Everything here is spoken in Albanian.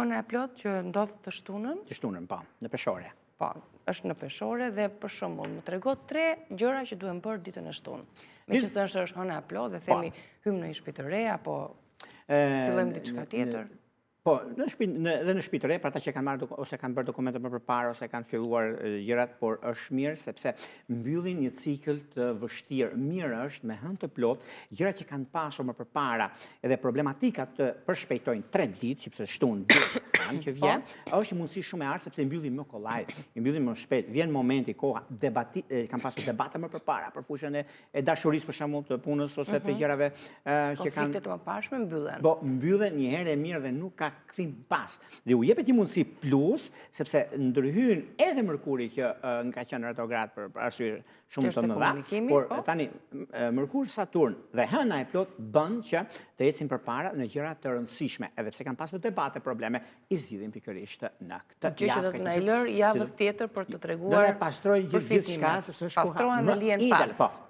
hëna e plot që ndodh të shtunën? Të shtunën, po, në peshore. Po, është në peshore dhe për shembull më tregot 3 gjëra që duhen bërë ditën e shtunë. Meqenëse është hëna e plot dhe themi hym në një shtëpi të re apo fillojmë diçka tjetër. Po, edhe në shtëpi të re, për ata që kanë marrë ose kanë bërë dokumente më përpara ose kanë filluar gjërat, por është mirë sepse mbyllin një cikël të vështirë. Mirë është me hënë të plot, gjërat që kanë pasur më përpara, edhe problematikat të përshpejtojnë 3 ditë, sepse shtunë ditë që vjen, është mundësi shumë e artë sepse mbyllin më kollaj, mbyllin më shpejt. Vjen momenti, koha, kanë pasur debate më përpara për fushën e dashurisë për shembull të punës ose të gjërave që kanë. Konfliktet më pashme mbyllen. Po, mbyllen një herë e mirë dhe nuk ka kthim pas. Dhe u jepet një mundësi plus, sepse ndërhyn edhe Mërkuri që nga qenë retrograd për arsye shumë të mëdha, por tani Mërkur Saturn dhe hëna e plot bën që të ecin përpara në gjëra të rëndësishme, edhe pse kanë pasur debate, probleme, i zgjidhin pikërisht në këtë javë. Që do të na lër javës tjetër për të treguar. Do të pastrojë gjithçka sepse është koha më ideale.